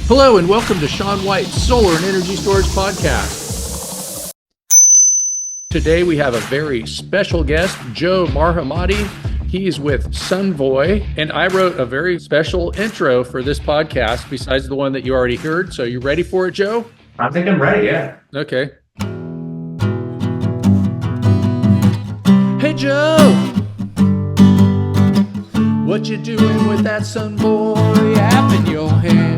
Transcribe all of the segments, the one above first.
Hello and welcome to Sean White's Solar and Energy Storage Podcast. Today we have a very special guest, Joe Marhamati. He's with Sunvoy, and I wrote a very special intro for this podcast besides the one that you already heard. So you ready for it, Joe? I think I'm ready, yeah. Okay. Hey, Joe. What you doing with that Sunvoy app in your hand?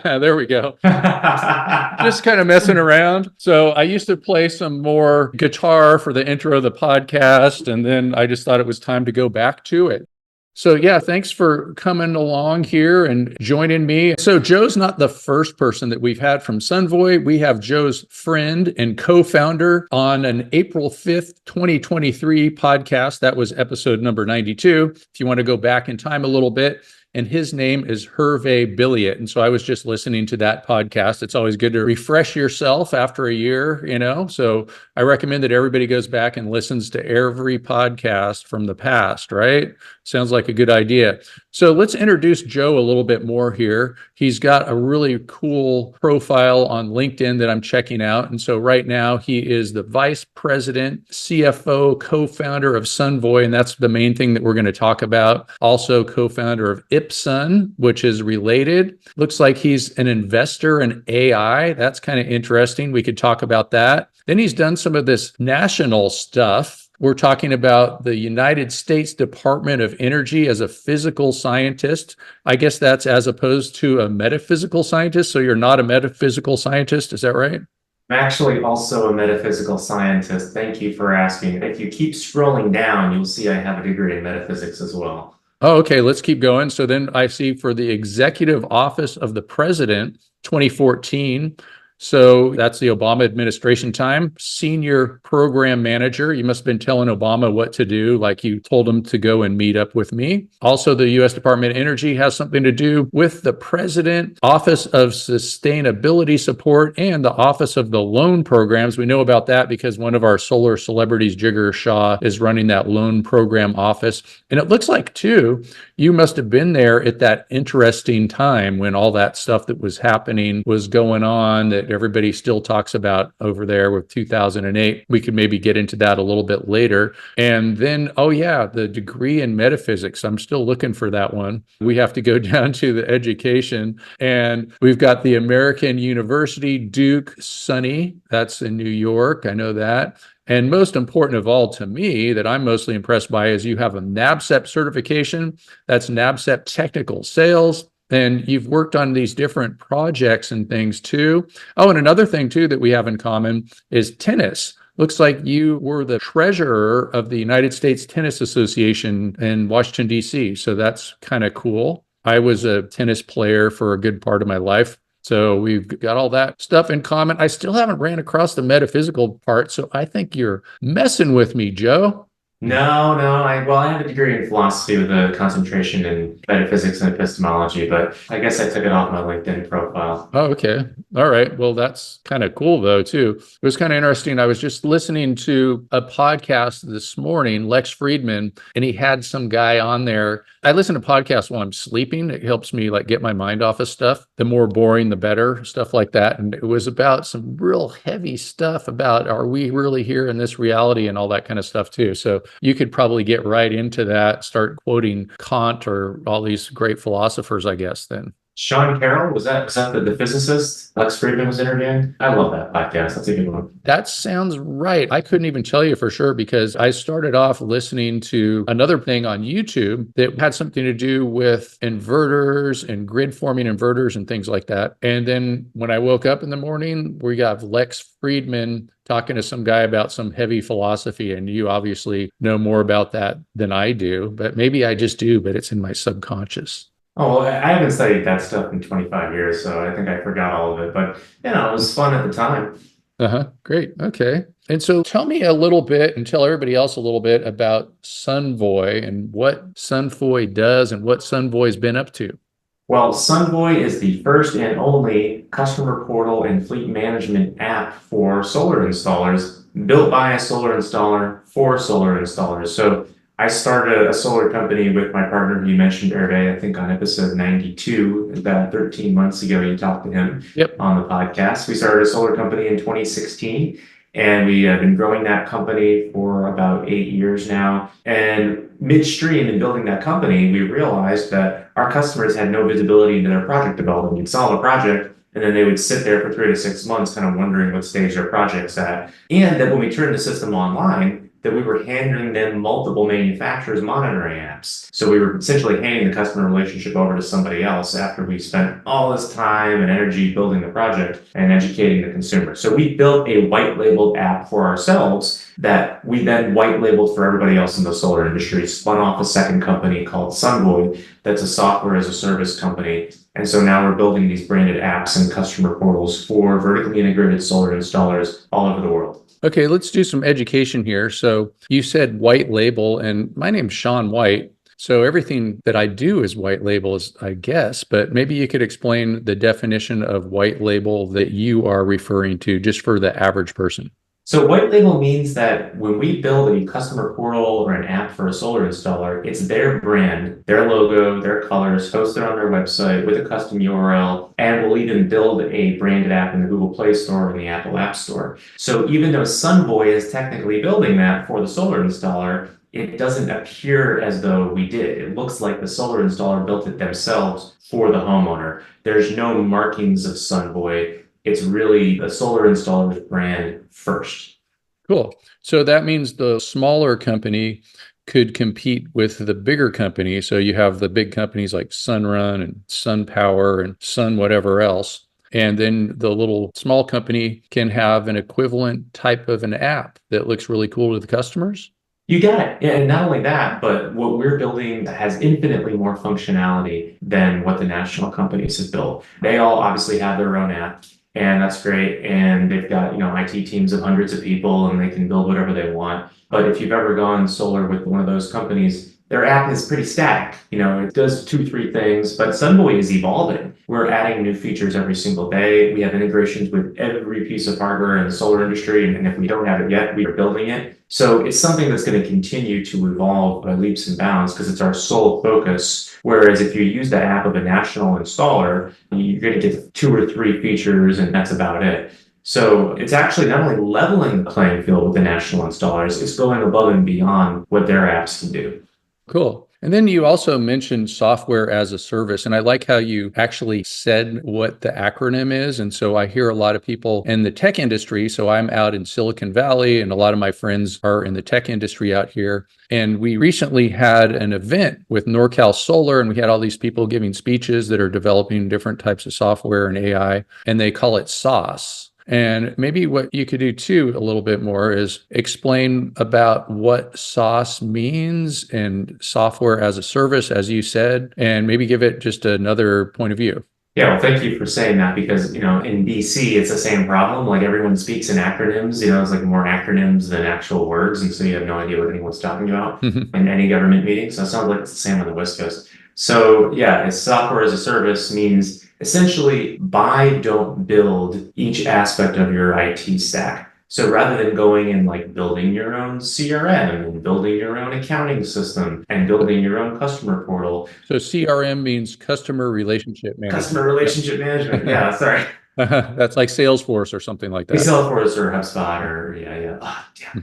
There we go. Just kind of messing around. So I used to play some more guitar for the intro of the podcast, and then I just thought it was time to go back to it. So yeah, thanks for coming along here and joining me. So Joe's not the first person that we've had from Sunvoy. We have Joe's friend and co-founder on an April 5th, 2023 podcast. That was episode number 92. If you want to go back in time a little bit. And his name is Hervé Billiot. And so I was just listening to that podcast. It's always good to refresh yourself after a year, So I recommend that everybody goes back and listens to every podcast from the past, right? Sounds like a good idea. So let's introduce Joe a little bit more here. He's got a really cool profile on LinkedIn that I'm checking out. And so right now he is the vice president, CFO, co-founder of Sunvoy. And that's the main thing that we're going to talk about. Also co-founder of Ipsun, which is related. Looks like he's an investor in AI. That's kind of interesting. We could talk about that. Then he's done some of this national stuff. We're talking about the United States Department of Energy as a physical scientist. I guess that's as opposed to a metaphysical scientist. So you're not a metaphysical scientist, is that right? I'm actually also a metaphysical scientist. Thank you for asking. If you keep scrolling down, you'll see I have a degree in metaphysics as well. Oh, okay. Let's keep going. So then I see for the Executive Office of the President, 2014. So that's the Obama administration time. Senior program manager. You must have been telling Obama what to do, like you told him to go and meet up with me. Also, the U.S. Department of Energy has something to do with the President, Office of Sustainability Support, and the Office of the Loan Programs. We know about that because one of our solar celebrities, Jiggers Shaw, is running that loan program office. And it looks like, too, you must have been there at that interesting time when all that stuff that was happening was going on, that everybody still talks about over there with 2008. We could maybe get into that a little bit later. And then, oh yeah, the degree in metaphysics. I'm still looking for that one. We have to go down to the education. And we've got the American University, Duke, SUNY. That's in New York. I know that. And most important of all to me that I'm mostly impressed by is you have a NABCEP certification. That's NABCEP Technical Sales. And you've worked on these different projects and things too. Oh, and another thing too that we have in common is tennis. Looks like you were the treasurer of the United States Tennis Association in Washington, D.C. So that's kind of cool. I was a tennis player for a good part of my life. So we've got all that stuff in common. I still haven't ran across the metaphysical part. So I think you're messing with me, Joe. No. I have a degree in philosophy with a concentration in metaphysics and epistemology, but I guess I took it off my LinkedIn profile. Oh, okay. All right. Well, that's kind of cool, though, too. It was kind of interesting. I was just listening to a podcast this morning, Lex Friedman, and he had some guy on there. I listen to podcasts while I'm sleeping. It helps me get my mind off of stuff. The more boring, the better, stuff like that. And it was about some real heavy stuff about, are we really here in this reality and all that kind of stuff, too. So you could probably get right into that, start quoting Kant or all these great philosophers, I guess, then. Sean Carroll, was that the physicist Lex Friedman was interviewing? I love that podcast. That's a good one. That sounds right. I couldn't even tell you for sure because I started off listening to another thing on YouTube that had something to do with inverters and grid forming inverters and things like that. And then when I woke up in the morning, we got Lex Friedman talking to some guy about some heavy philosophy. And you obviously know more about that than I do, but maybe I just do, but it's in my subconscious. Oh, well, I haven't studied that stuff in 25 years, so I think I forgot all of it. But, it was fun at the time. Great. Okay. And so tell me a little bit and tell everybody else a little bit about Sunvoy and what Sunvoy does and what Sunvoy's been up to. Well, Sunvoy is the first and only customer portal and fleet management app for solar installers, built by a solar installer for solar installers. So I started a solar company with my partner who you mentioned, Hervé, I think on episode 92, about 13 months ago, you talked to him Yep. on the podcast. We started a solar company in 2016, and we have been growing that company for about 8 years now. And midstream in building that company, we realized that our customers had no visibility into their project development. We'd solve a project, and then they would sit there for 3 to 6 months, kind of wondering what stage their project's at. And that when we turned the system online, that we were handing them multiple manufacturers monitoring apps. So we were essentially handing the customer relationship over to somebody else after we spent all this time and energy building the project and educating the consumer. So we built a white labeled app for ourselves that we then white labeled for everybody else in the solar industry, spun off a second company called Sunvoy, that's a software as a service company. And so now we're building these branded apps and customer portals for vertically integrated solar installers all over the world. Okay, let's do some education here. So you said white label, and my name's Sean White. So everything that I do is white label, I guess, but maybe you could explain the definition of white label that you are referring to just for the average person. So white label means that when we build a customer portal or an app for a solar installer, it's their brand, their logo, their colors hosted on their website with a custom URL, and we'll even build a branded app in the Google Play Store and the Apple App Store. So even though Sunvoy is technically building that for the solar installer, it doesn't appear as though we did. It looks like the solar installer built it themselves for the homeowner. There's no markings of Sunvoy. It's really the solar installer's brand first. Cool. So that means the smaller company could compete with the bigger company. So you have the big companies like Sunrun and SunPower and Sun whatever else. And then the little small company can have an equivalent type of an app that looks really cool to the customers. You got it. And not only that, but what we're building has infinitely more functionality than what the national companies have built. They all obviously have their own app. And that's great. And they've got, IT teams of hundreds of people and they can build whatever they want. But if you've ever gone solar with one of those companies, their app is pretty static. It does 2, 3 things, but Sunvoy is evolving. We're adding new features every single day. We have integrations with every piece of hardware in the solar industry. And if we don't have it yet, we are building it. So it's something that's going to continue to evolve by leaps and bounds because it's our sole focus. Whereas if you use the app of a national installer, you're going to get 2 or 3 features and that's about it. So it's actually not only leveling the playing field with the national installers, it's going above and beyond what their apps can do. Cool. And then you also mentioned software as a service. And I like how you actually said what the acronym is. And so I hear a lot of people in the tech industry. So I'm out in Silicon Valley, and a lot of my friends are in the tech industry out here. And we recently had an event with NorCal Solar, and we had all these people giving speeches that are developing different types of software and AI, and they call it SaaS. And maybe what you could do too, a little bit more, is explain about what SaaS means and software as a service, as you said, and maybe give it just another point of view. Yeah, well, thank you for saying that because, in BC, it's the same problem. Like everyone speaks in acronyms, it's like more acronyms than actual words. And so you have no idea what anyone's talking about in any government meeting. So it sounds like it's the same on the West Coast. So yeah, it's software as a service means essentially buy, don't build each aspect of your IT stack. So rather than going and like building your own CRM and building your own accounting system and building your own customer portal. So CRM means customer relationship management. Customer relationship management. Yeah, sorry. That's like Salesforce or something like that. Salesforce or HubSpot or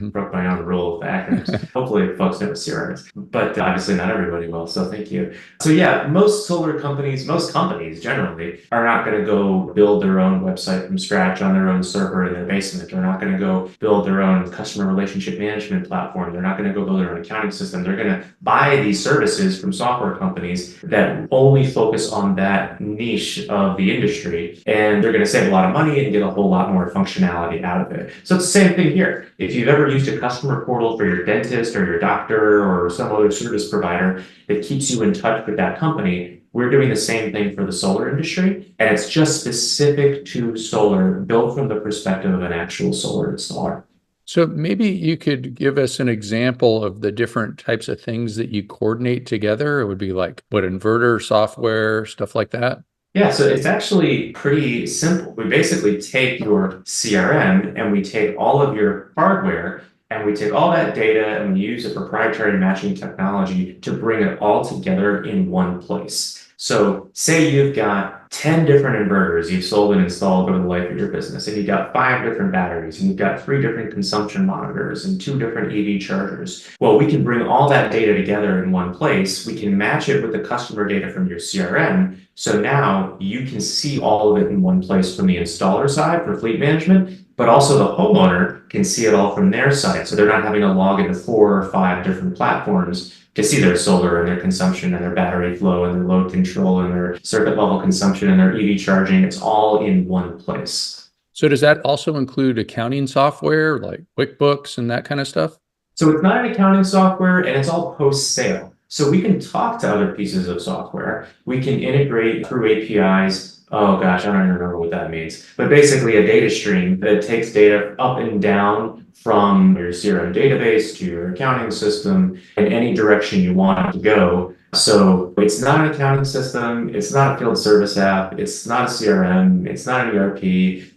broke my own rule of acronyms. Hopefully folks know what CRM is, but obviously not everybody will. So thank you. So yeah, most solar companies, most companies generally are not going to go build their own website from scratch on their own server in their basement. They're not going to go build their own customer relationship management platform. They're not going to go build their own accounting system. They're going to buy these services from software companies that only focus on that niche of the industry. And they're going to save a lot of money and get a whole lot more functionality out of it. So it's the same thing here. If you've ever used a customer portal for your dentist or your doctor or some other service provider that keeps you in touch with that company, we're doing the same thing for the solar industry. And it's just specific to solar, built from the perspective of an actual solar installer. So maybe you could give us an example of the different types of things that you coordinate together. It would be like what, inverter software, stuff like that. Yeah, so it's actually pretty simple. We basically take your CRM and we take all of your hardware And we take all that data and we use a proprietary matching technology to bring it all together in one place. So say you've got 10 different inverters you've sold and installed over the life of your business, and you've got 5 different batteries, and you've got 3 different consumption monitors and 2 different EV chargers. Well, we can bring all that data together in one place. We can match it with the customer data from your CRM. So now you can see all of it in one place from the installer side for fleet management, but also the homeowner can see it all from their side. So they're not having to log into 4 or 5 different platforms to see their solar and their consumption and their battery flow and their load control and their circuit level consumption and their EV charging. It's all in one place. So does that also include accounting software like QuickBooks and that kind of stuff? So it's not an accounting software and it's all post-sale. So we can talk to other pieces of software. We can integrate through APIs. Oh gosh, I don't even remember what that means. But basically a data stream that takes data up and down from your CRM database to your accounting system in any direction you want it to go. So it's not an accounting system, it's not a field service app, it's not a CRM, it's not an ERP,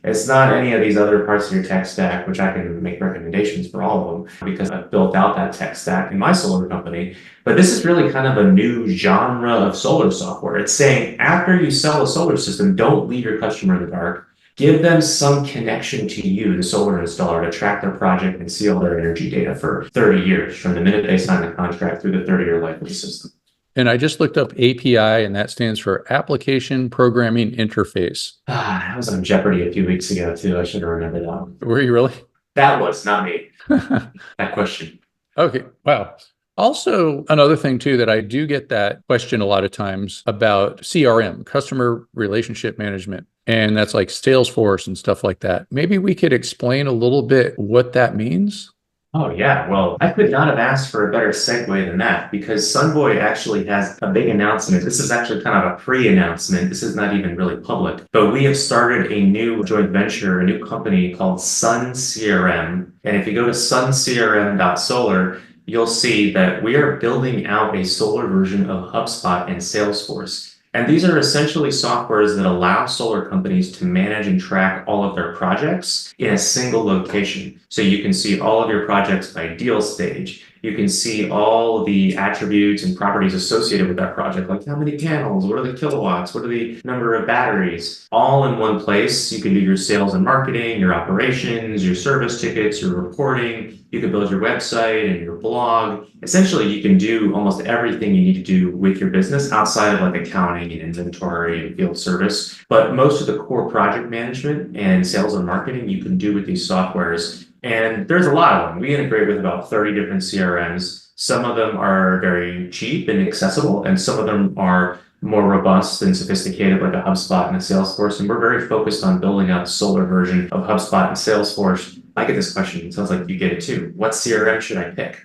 it's not any of these other parts of your tech stack, which I can make recommendations for all of them because I've built out that tech stack in my solar company. But this is really kind of a new genre of solar software. It's saying after you sell a solar system, don't leave your customer in the dark. Give them some connection to you, the solar installer, to track their project and see all their energy data for 30 years from the minute they sign the contract through the 30-year life of the system. And I just looked up API, and that stands for Application Programming Interface. That was on Jeopardy a few weeks ago, too. I should have remembered that one. Were you really? That was not me. That question. Okay. Wow. Also, another thing too, that I do get that question a lot of times about CRM, customer relationship management, and that's like Salesforce and stuff like that. Maybe we could explain a little bit what that means. Oh, yeah. Well, I could not have asked for a better segue than that because Sunvoy actually has a big announcement. This is actually kind of a pre-announcement. This is not even really public, but we have started a new joint venture, a new company called Sun CRM. And if you go to suncrm.solar, you'll see that we are building out a solar version of HubSpot and Salesforce. And these are essentially softwares that allow solar companies to manage and track all of their projects in a single location. So you can see all of your projects by deal stage. You can see all the attributes and properties associated with that project, like how many panels, what are the kilowatts, what are the number of batteries, all in one place. You can do your sales and marketing, your operations, your service tickets, your reporting. You can build your website and your blog. Essentially, you can do almost everything you need to do with your business outside of like accounting and inventory and field service. But most of the core project management and sales and marketing you can do with these softwares. And there's a lot of them. We integrate with about 30 different CRMs. Some of them are very cheap and accessible, and some of them are more robust and sophisticated, like a HubSpot and a Salesforce. And we're very focused on building out a solar version of HubSpot and Salesforce. I get this question. It sounds like you get it too. What CRM should I pick?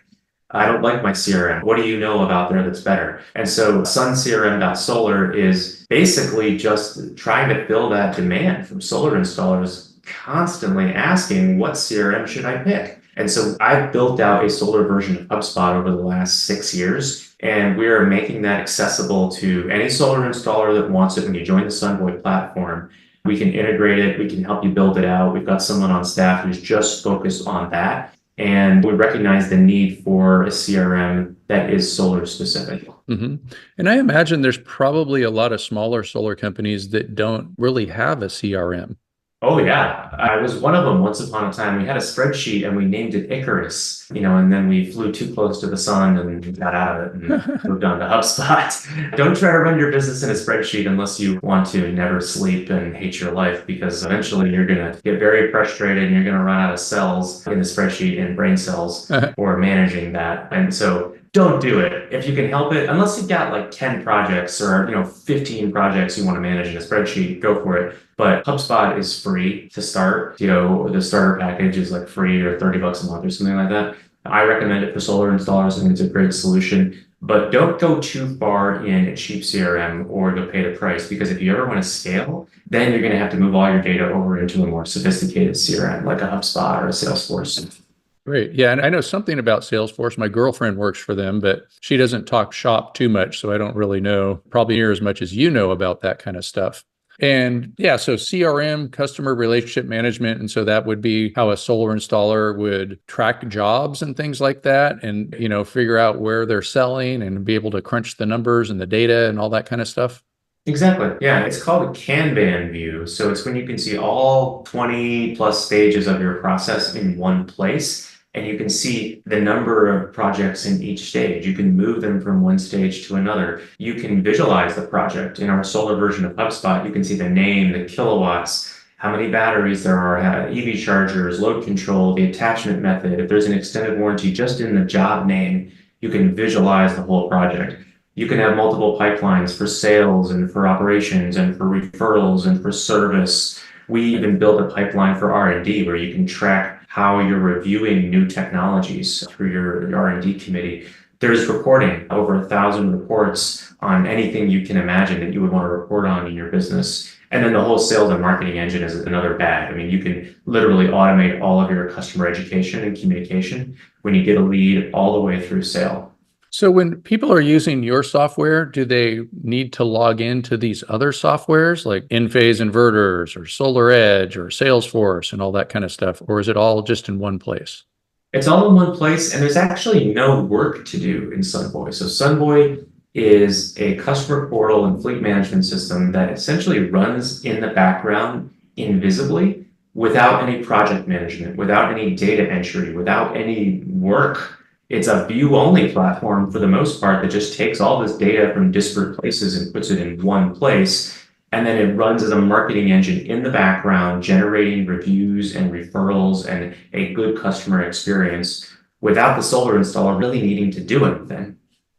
I don't like my CRM. What do you know about there that's better? And so suncrm.solar is basically just trying to fill that demand from solar installers constantly asking, what CRM should I pick? And so I've built out a solar version of HubSpot over the last 6 years, and we are making that accessible to any solar installer that wants it. When you join the Sunvoy platform, we can integrate it. We can help you build it out. We've got someone on staff who's just focused on that. And we recognize the need for a CRM that is solar specific. Mm-hmm. And I imagine there's probably a lot of smaller solar companies that don't really have a CRM. Oh, yeah. I was one of them once upon a time. We had a spreadsheet and we named it Icarus, and then we flew too close to the sun and got out of it and moved on to HubSpot. Don't try to run your business in a spreadsheet unless you want to never sleep and hate your life, because eventually you're going to get very frustrated and you're going to run out of cells in the spreadsheet and brain cells for managing that. And so don't do it if you can help it, unless you've got like 10 projects or 15 projects you want to manage in a spreadsheet. Go for it. But HubSpot is free to start. The starter package is like free or $30 a month or something like that. I recommend it for solar installers. I think it's a great solution. But don't go too far in a cheap CRM or go pay the price, because if you ever want to scale, then you're going to have to move all your data over into a more sophisticated CRM like a HubSpot or a Salesforce. Great. Yeah. And I know something about Salesforce. My girlfriend works for them, but she doesn't talk shop too much. So I don't really know, probably near as much as you know about that kind of stuff. And yeah, so CRM, customer relationship management. And so that would be how a solar installer would track jobs and things like that and, figure out where they're selling and be able to crunch the numbers and the data and all that kind of stuff. Exactly. Yeah, it's called a Kanban view. So it's when you can see all 20 plus stages of your process in one place, and you can see the number of projects in each stage. You can move them from one stage to another. You can visualize the project. In our solar version of HubSpot, you can see the name, the kilowatts, how many batteries there are, EV chargers, load control, the attachment method. If there's an extended warranty just in the job name, you can visualize the whole project. You can have multiple pipelines for sales and for operations and for referrals and for service. We even build a pipeline for R&D where you can track how you're reviewing new technologies through your R&D committee. There's reporting, over 1,000 reports on anything you can imagine that you would want to report on in your business. And then the whole sales and marketing engine is another bag. I mean, you can literally automate all of your customer education and communication when you get a lead all the way through sale. So when people are using your software, do they need to log into these other softwares like Enphase inverters or Solar Edge or Salesforce and all that kind of stuff? Or is it all just in one place? It's all in one place, and there's actually no work to do in Sunvoy. So Sunvoy is a customer portal and fleet management system that essentially runs in the background invisibly without any project management, without any data entry, without any work. It's a view-only platform for the most part that just takes all this data from disparate places and puts it in one place. And then it runs as a marketing engine in the background, generating reviews and referrals and a good customer experience without the solar installer really needing to do anything.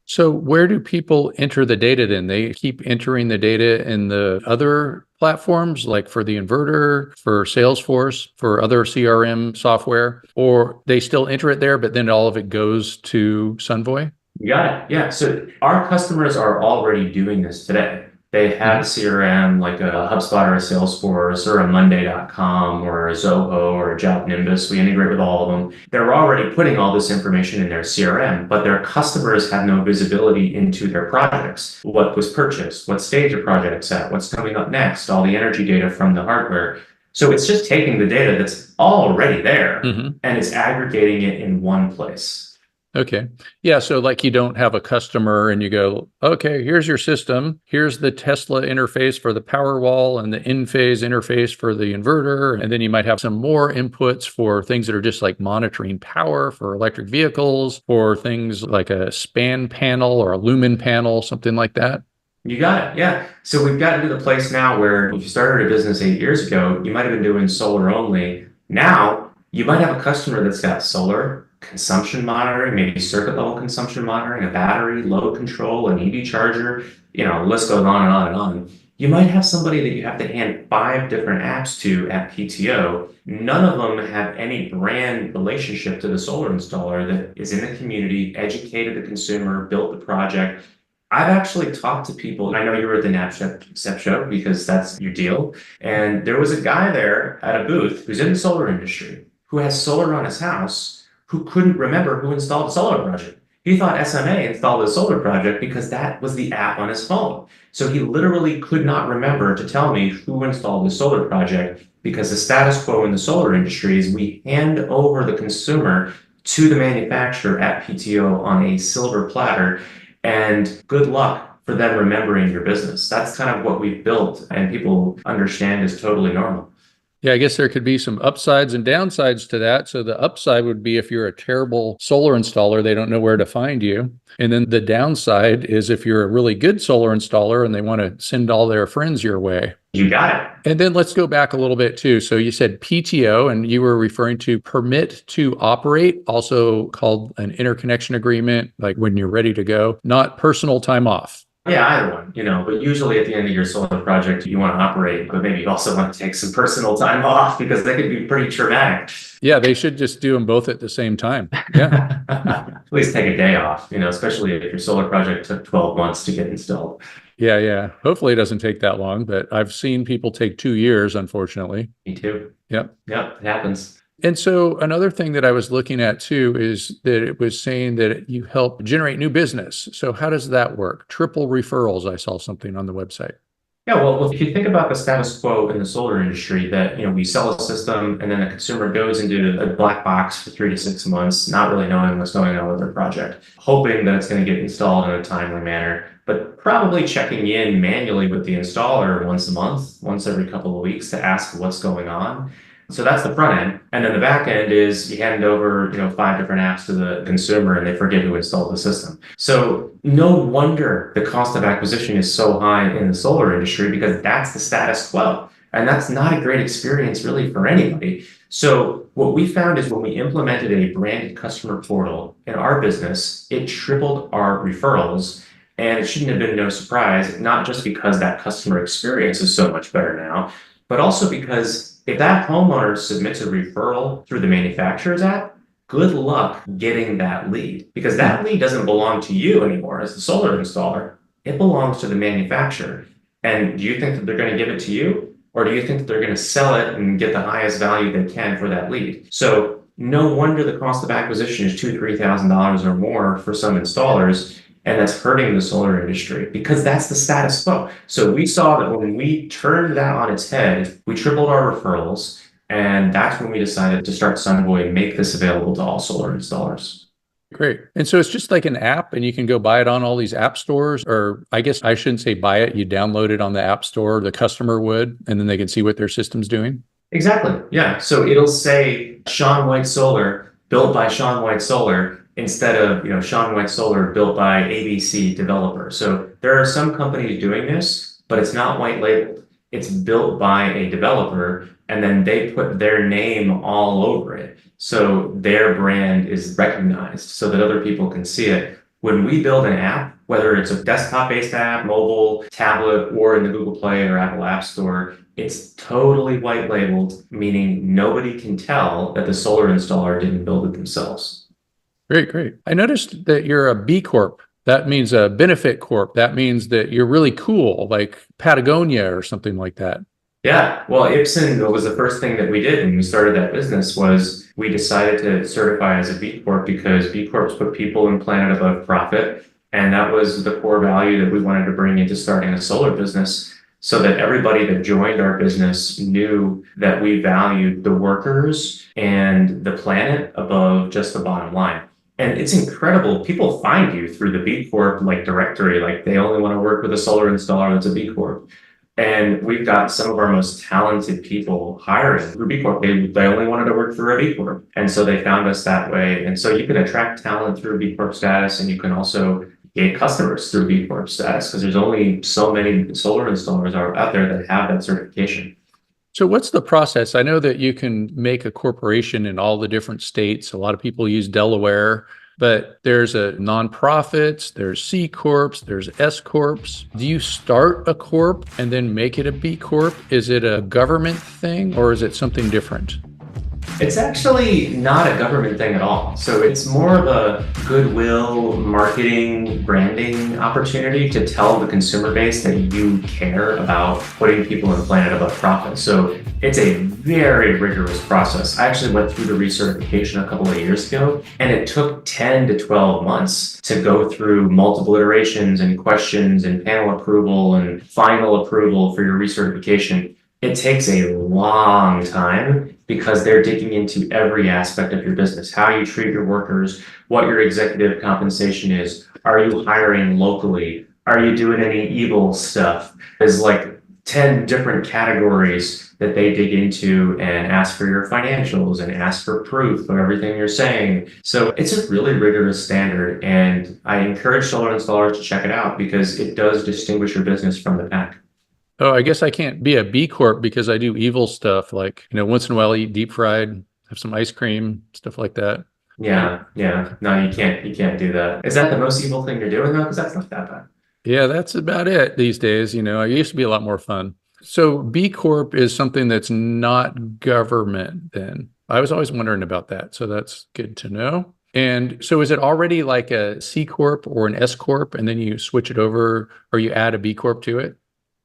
So where do people enter the data then? They keep entering the data in the other platforms, like for the inverter, for Salesforce, for other CRM software, or they still enter it there, but then all of it goes to Sunvoy? You got it. Yeah. So our customers are already doing this today. They have a CRM like a HubSpot or a Salesforce or a Monday.com or a Zoho or a Job Nimbus. We integrate with all of them. They're already putting all this information in their CRM, but their customers have no visibility into their projects. What was purchased, what stage a project's at, what's coming up next, all the energy data from the hardware. So it's just taking the data that's already there and it's aggregating it in one place. Okay. Yeah. So like you don't have a customer and you go, okay, here's your system. Here's the Tesla interface for the Powerwall and the Enphase interface for the inverter. And then you might have some more inputs for things that are just like monitoring power for electric vehicles, or things like a span panel or a lumen panel, something like that. You got it. Yeah. So we've gotten to the place now where if you started a business 8 years ago, you might have been doing solar only. Now you might have a customer that's got solar, consumption monitoring, maybe circuit level consumption monitoring, a battery, load control, an EV charger, the list goes on and on and on. You might have somebody that you have to hand 5 different apps to at PTO. None of them have any brand relationship to the solar installer that is in the community, educated the consumer, built the project. I've actually talked to people. I know you were at the NABCEP show because that's your deal. And there was a guy there at a booth who's in the solar industry who has solar on his house who couldn't remember who installed the solar project. He thought SMA installed the solar project because that was the app on his phone. So he literally could not remember to tell me who installed the solar project, because the status quo in the solar industry is we hand over the consumer to the manufacturer at PTO on a silver platter, and good luck for them remembering your business. That's kind of what we've built, and people understand is totally normal. Yeah, I guess there could be some upsides and downsides to that. So the upside would be if you're a terrible solar installer, they don't know where to find you. And then the downside is if you're a really good solar installer and they want to send all their friends your way. You got it. And then let's go back a little bit too. So you said PTO, and you were referring to permit to operate, also called an interconnection agreement, like when you're ready to go, not personal time off. Yeah, either one, but usually at the end of your solar project, you want to operate, but maybe you also want to take some personal time off because they could be pretty traumatic. Yeah, they should just do them both at the same time. Yeah. At least take a day off, especially if your solar project took 12 months to get installed. Yeah. Hopefully it doesn't take that long, but I've seen people take 2 years, unfortunately. Me too. Yep, it happens. And so another thing that I was looking at too is that it was saying that you help generate new business. So how does that work? Triple referrals. I saw something on the website. Yeah, well, if you think about the status quo in the solar industry, that we sell a system and then the consumer goes into a black box for 3 to 6 months, not really knowing what's going on with their project, hoping that it's going to get installed in a timely manner, but probably checking in manually with the installer once a month, once every couple of weeks to ask what's going on. So that's the front end. And then the back end is you hand over, 5 different apps to the consumer and they forget who installed the system. So no wonder the cost of acquisition is so high in the solar industry because that's the status quo. And that's not a great experience really for anybody. So what we found is when we implemented a branded customer portal in our business, it tripled our referrals. And it shouldn't have been no surprise, not just because that customer experience is so much better now, but also because if that homeowner submits a referral through the manufacturer's app, good luck getting that lead because that lead doesn't belong to you anymore as the solar installer. It belongs to the manufacturer. And do you think that they're going to give it to you? Or do you think that they're going to sell it and get the highest value they can for that lead? So no wonder the cost of acquisition is $2,000, $3,000 or more for some installers. And that's hurting the solar industry because that's the status quo. So we saw that when we turned that on its head, we tripled our referrals. And that's when we decided to start Sunvoy and make this available to all solar installers. Great. And so it's just like an app and you can go buy it on all these app stores, or I guess I shouldn't say buy it. You download it on the app store, the customer would, and then they can see what their system's doing. Exactly. Yeah. So it'll say Shaun White Solar, built by Shaun White Solar, instead of, Shaun White Solar built by ABC developer. So there are some companies doing this, but it's not white labeled. It's built by a developer and then they put their name all over it. So their brand is recognized so that other people can see it. When we build an app, whether it's a desktop-based app, mobile, tablet, or in the Google Play or Apple App Store, it's totally white labeled, meaning nobody can tell that the solar installer didn't build it themselves. Great, great. I noticed that you're a B Corp. That means a benefit corp. That means that you're really cool, like Patagonia or something like that. Yeah, well, Ipsen was the first thing that we did when we started that business was we decided to certify as a B Corp because B Corps put people and planet above profit. And that was the core value that we wanted to bring into starting a solar business so that everybody that joined our business knew that we valued the workers and the planet above just the bottom line. And it's incredible. People find you through the B Corp directory, like they only want to work with a solar installer that's a B Corp. And we've got some of our most talented people hiring through B Corp. They only wanted to work for a B Corp. And so they found us that way. And so you can attract talent through B Corp status, and you can also get customers through B Corp status because there's only so many solar installers out there that have that certification. So what's the process? I know that you can make a corporation in all the different states. A lot of people use Delaware, but there's a nonprofits, there's C Corps, there's S Corps. Do you start a corp and then make it a B Corp? Is it a government thing or is it something different? It's actually not a government thing at all. So it's more of a goodwill, marketing, branding opportunity to tell the consumer base that you care about putting people in planet above profit. So it's a very rigorous process. I actually went through the recertification a couple of years ago, and it took 10 to 12 months to go through multiple iterations and questions and panel approval and final approval for your recertification. It takes a long time because they're digging into every aspect of your business, how you treat your workers, what your executive compensation is. Are you hiring locally? Are you doing any evil stuff? There's like 10 different categories that they dig into and ask for your financials and ask for proof of everything you're saying. So it's a really rigorous standard. And I encourage solar installers to check it out because it does distinguish your business from the pack. Oh, I guess I can't be a B Corp because I do evil stuff like, once in a while I eat deep fried, have some ice cream, stuff like that. Yeah. No, you can't do that. Is that the most evil thing you're doing though? Because that's not that bad. Yeah, that's about it these days. I used to be a lot more fun. So B Corp is something that's not government then. I was always wondering about that. So that's good to know. And so is it already like a C Corp or an S Corp and then you switch it over or you add a B Corp to it?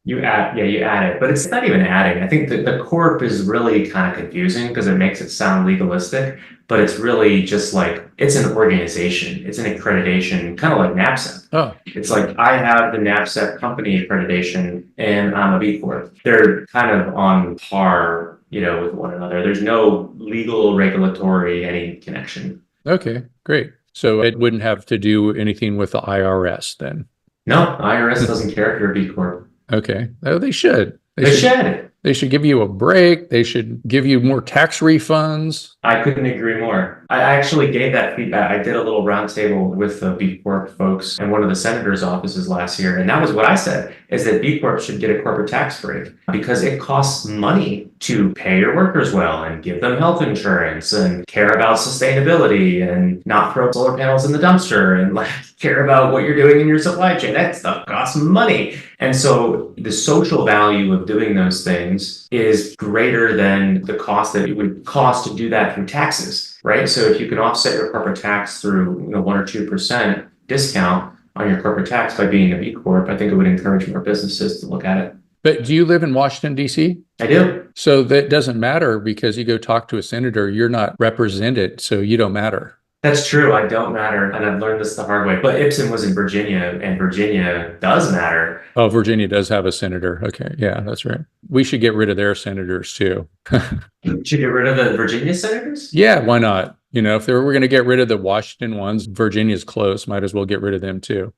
You add, yeah, you add it, but it's not even adding. I think that the corp is really kind of confusing because it makes it sound legalistic, but it's really just like it's an organization, it's an accreditation, kind of like NABCEP. Oh, It's like I have the NABCEP company accreditation and I'm a B Corp. They're kind of on par, with one another. There's no legal, regulatory, any connection. okay, great. So it wouldn't have to do anything with the IRS then. No, IRS doesn't care if you're a B Corp. Okay. Oh, they should. They should. They should give you a break. They should give you more tax refunds. I couldn't agree more. I actually gave that feedback. I did a little roundtable with the B Corp folks in one of the senator's offices last year. And that was what I said, is that B Corp should get a corporate tax break because it costs money to pay your workers well and give them health insurance and care about sustainability and not throw solar panels in the dumpster and care about what you're doing in your supply chain. That stuff costs money. And so the social value of doing those things is greater than the cost that it would cost to do that through taxes, right? So if you can offset your corporate tax through 1 or 2% discount on your corporate tax by being a B Corp, I think it would encourage more businesses to look at it. But do you live in Washington, D.C.? I do. So that doesn't matter because you go talk to a senator, you're not represented, so you don't matter. That's true. I don't matter. And I've learned this the hard way. But Ipsen was in Virginia, and Virginia does matter. Oh, Virginia does have a senator. Okay. Yeah, that's right. We should get rid of their senators too. Should get rid of the Virginia senators? Yeah, why not? If we're going to get rid of the Washington ones, Virginia's close. Might as well get rid of them too.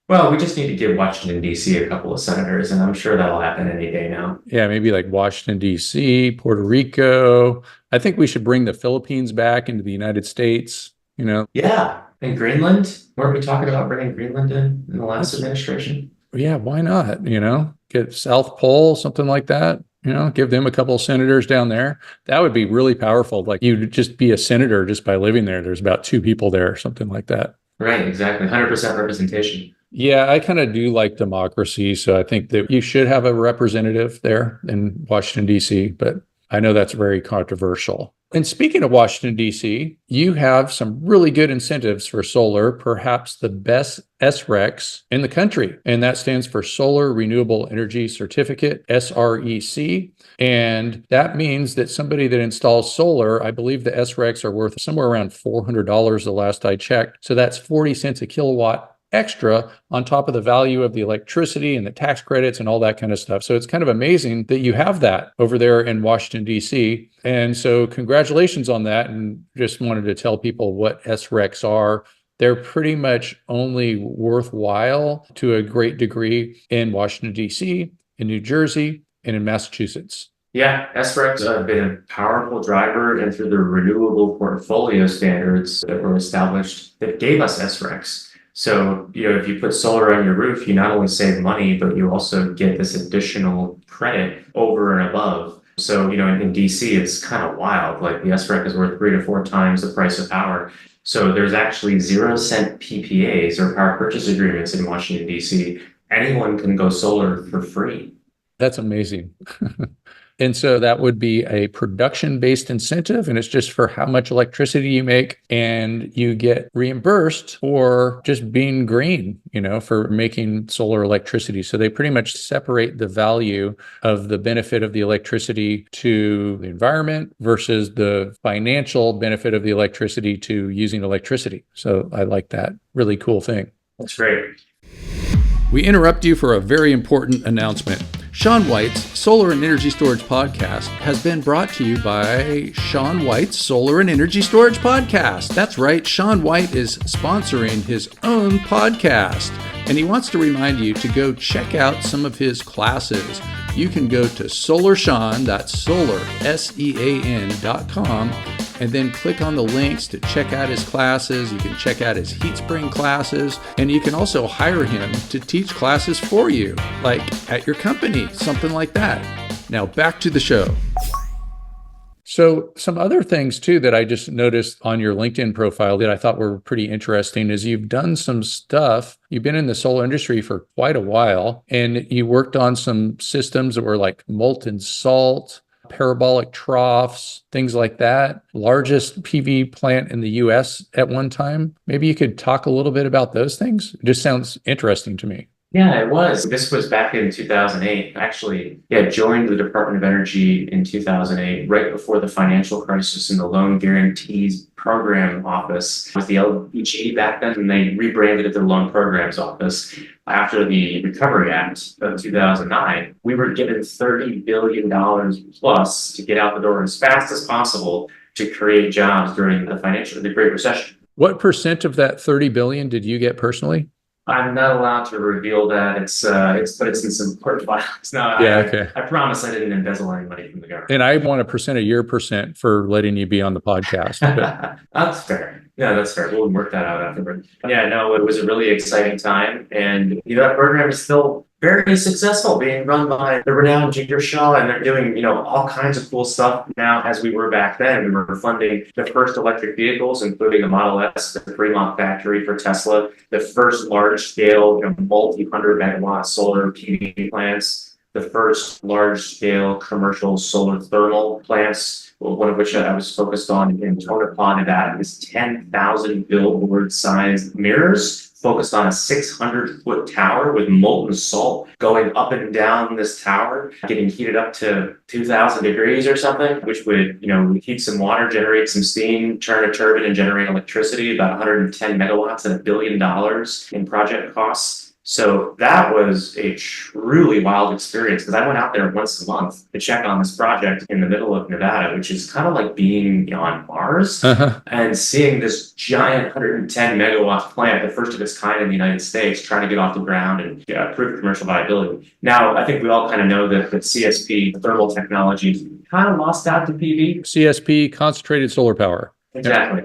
Well, we just need to give Washington, D.C. a couple of senators, and I'm sure that'll happen any day now. Yeah, maybe like Washington, D.C., Puerto Rico. I think we should bring the Philippines back into the United States. Yeah. And Greenland? Weren't we talking about bringing Greenland in the last administration? Yeah, why not? Get South Pole, something like that. Give them a couple of senators down there. That would be really powerful. Like you'd just be a senator just by living there. There's about 2 people there or something like that. Right, exactly. 100% representation. Yeah, I kind of do like democracy. So I think that you should have a representative there in Washington, D.C., but I know that's very controversial. And speaking of Washington, D.C., you have some really good incentives for solar, perhaps the best SRECs in the country. And that stands for Solar Renewable Energy Certificate, SREC. And that means that somebody that installs solar, I believe the SRECs are worth somewhere around $400 the last I checked. So that's 40 cents a kilowatt extra on top of the value of the electricity and the tax credits and all that kind of stuff. So it's kind of amazing that you have that over there in Washington, D.C. And so congratulations on that. And just wanted to tell people what SRECs are. They're pretty much only worthwhile to a great degree in Washington, D.C., in New Jersey, and in Massachusetts. Yeah, SRECs have been a powerful driver, and through the renewable portfolio standards that were established that gave us SRECs. So, if you put solar on your roof, you not only save money, but you also get this additional credit over and above. So, in DC, it's kind of wild. Like the SREC is worth 3 to 4 times the price of power. So there's actually 0-cent PPAs or power purchase agreements in Washington, DC. Anyone can go solar for free. That's amazing. And so that would be a production-based incentive, and it's just for how much electricity you make, and you get reimbursed for just being green, for making solar electricity. So they pretty much separate the value of the benefit of the electricity to the environment versus the financial benefit of the electricity to using electricity. So I like that. Really cool thing. That's great. We interrupt you for a very important announcement. Shaun White's Solar and Energy Storage Podcast has been brought to you by Shaun White's Solar and Energy Storage Podcast. That's right, Shaun White is sponsoring his own podcast, and he wants to remind you to go check out some of his classes. You can go to SolarSean, that's solar, SEAN.com, and then click on the links to check out his classes. You can check out his heat spring classes, and you can also hire him to teach classes for you, like at your company, something like that. Now back to the show. So some other things too that I just noticed on your LinkedIn profile that I thought were pretty interesting is you've done some stuff. You've been in the solar industry for quite a while, and you worked on some systems that were like molten salt, parabolic troughs, things like that. Largest PV plant in the US at one time. Maybe you could talk a little bit about those things. It just sounds interesting to me. Yeah, it was. This was back in 2008. Actually, yeah, joined the Department of Energy in 2008, right before the financial crisis in the Loan Guarantees Program Office with the LBG back then, and they rebranded it the Loan Programs Office. After the Recovery Act of 2009, we were given $30 billion plus to get out the door as fast as possible to create jobs during the Great Recession. What percent of that 30 billion did you get personally? I'm not allowed to reveal that. It's in some court files. No, Yeah, okay. I promise I didn't embezzle any money from the government. And I want a percent of your percent for letting you be on the podcast. But That's fair. Yeah, that's fair. We'll work that out afterward. Yeah, no, it was a really exciting time. And that program is still very successful, being run by the renowned Jiggers Shaw, and they're doing, all kinds of cool stuff now as we were back then. We were funding the first electric vehicles, including the Model S, the Fremont factory for Tesla, the first large scale, multi-hundred megawatt solar PV plants, the first large scale commercial solar thermal plants, one of which I was focused on in Tonopah, Nevada, is 10,000 billboard-sized mirrors focused on a 600-foot tower with molten salt going up and down this tower, getting heated up to 2,000 degrees or something, which would, heat some water, generate some steam, turn a turbine, and generate electricity, about 110 megawatts at $1 billion in project costs. So that was a truly wild experience because I went out there once a month to check on this project in the middle of Nevada, which is kind of like being on Mars and seeing this giant 110 megawatt plant, the first of its kind in the United States, trying to get off the ground and prove commercial viability. Now, I think we all kind of know that CSP, thermal technology, kind of lost out to PV. CSP, concentrated solar power. Exactly.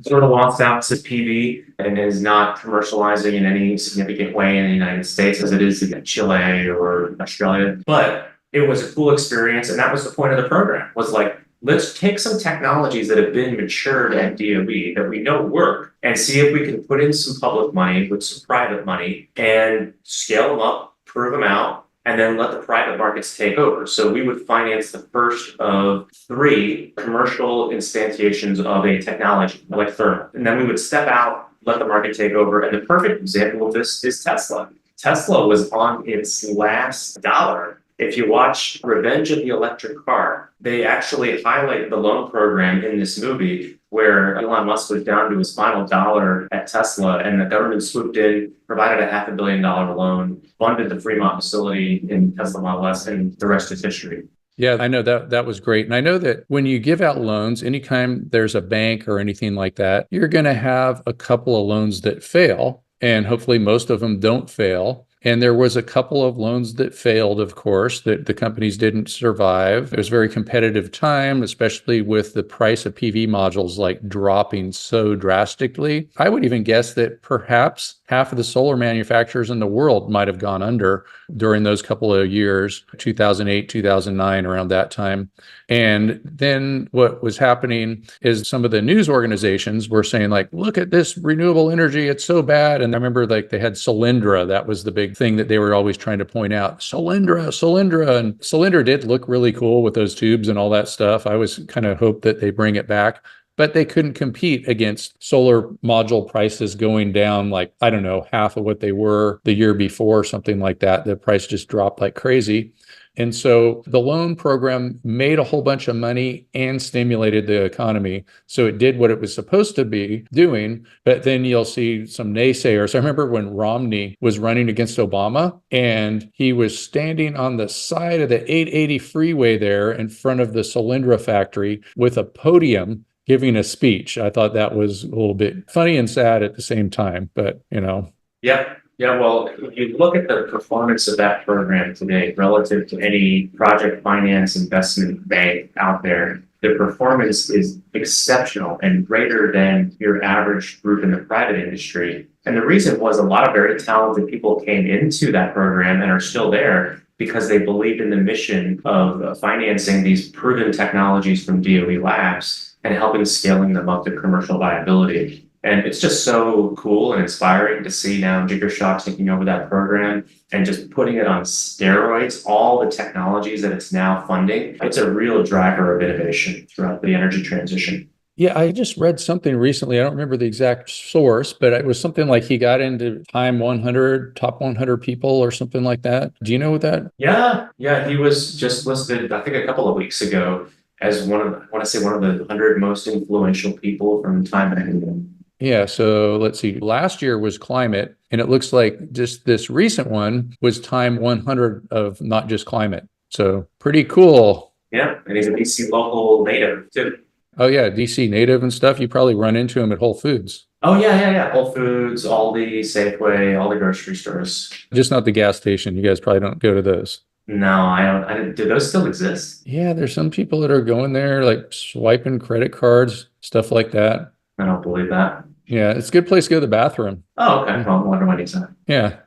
Sort of lost out to PV and is not commercializing in any significant way in the United States as it is in Chile or Australia. But it was a cool experience. And that was the point of the program, was like, let's take some technologies that have been matured at DOE that we know work and see if we can put in some public money with some private money and scale them up, prove them out, and then let the private markets take over. So we would finance the first of 3 commercial instantiations of a technology like thermal. And then we would step out, let the market take over. And the perfect example of this is Tesla. Tesla was on its last dollar. If you watch Revenge of the Electric Car, they actually highlight the loan program in this movie where Elon Musk was down to his final dollar at Tesla and the government swooped in, provided a $500 million loan, funded the Fremont facility in Tesla Model S, and the rest is history. Yeah, I know that was great. And I know that when you give out loans, anytime there's a bank or anything like that, you're going to have a couple of loans that fail, and hopefully most of them don't fail. And there was a couple of loans that failed, of course, that the companies didn't survive. It was a very competitive time, especially with the price of PV modules like dropping so drastically. I would even guess that perhaps half of the solar manufacturers in the world might have gone under during those couple of years, 2008, 2009, around that time. And then what was happening is some of the news organizations were saying, like, look at this renewable energy, it's so bad. And I remember like they had Solyndra, that was the big thing that they were always trying to point out. Solyndra. And Solyndra did look really cool with those tubes and all that stuff. I was kind of hope that they bring it back. But they couldn't compete against solar module prices going down like, I don't know, half of what they were the year before, something like that. The price just dropped like crazy. And so the loan program made a whole bunch of money and stimulated the economy. So it did what it was supposed to be doing. But then you'll see some naysayers. I remember when Romney was running against Obama and he was standing on the side of the 880 freeway there in front of the Solyndra factory with a podium giving a speech. I thought that was a little bit funny and sad at the same time, but Yep. Yeah, well, if you look at the performance of that program today relative to any project finance investment bank out there, the performance is exceptional and greater than your average group in the private industry. And the reason was a lot of very talented people came into that program and are still there because they believed in the mission of financing these proven technologies from DOE labs and helping scaling them up to commercial viability. And it's just so cool and inspiring to see now Jiggers Shaw taking over that program and just putting it on steroids, all the technologies that it's now funding. It's a real driver of innovation throughout the energy transition. Yeah, I just read something recently. I don't remember the exact source, but it was something like he got into Time 100, top 100 people or something like that. Do you know what that? Yeah, he was just listed, I think, a couple of weeks ago as I want to say one of the 100 most influential people from Time magazine. Yeah, so let's see. Last year was climate, and it looks like just this recent one was Time 100 of not just climate. So pretty cool. Yeah, and he's a BC local native too. Oh yeah, DC native and stuff. You probably run into him at Whole Foods. Oh yeah. Whole Foods, Aldi, Safeway, all the grocery stores. Just not the gas station. You guys probably don't go to those. No, I don't. I didn't. Do those still exist? Yeah, there's some people that are going there like swiping credit cards, stuff like that. I don't believe that. Yeah, it's a good place to go to the bathroom. Oh, okay. Well, I wonder what he's at. Yeah,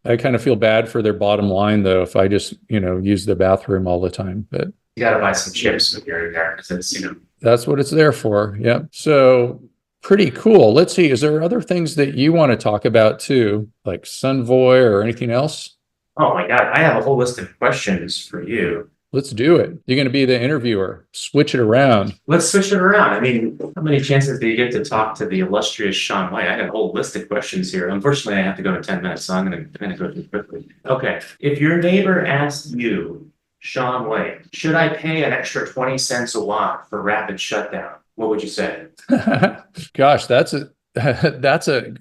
I kind of feel bad for their bottom line though if I just, use the bathroom all the time. But You got to buy some chips when you're there because it's. that's what it's there for. Yep. So pretty cool. Let's see. Is there other things that you want to talk about too, like Sunvoy or anything else? Oh my God, I have a whole list of questions for you. Let's do it. You're going to be the interviewer. Switch it around. Let's switch it around. I mean, how many chances do you get to talk to the illustrious Sean White? I got a whole list of questions here. Unfortunately, I have to go in 10 minutes, so I'm going to go through quickly. Okay. If your neighbor asked you, Sean White, should I pay an extra 20 cents a watt for rapid shutdown? What would you say? Gosh, that's a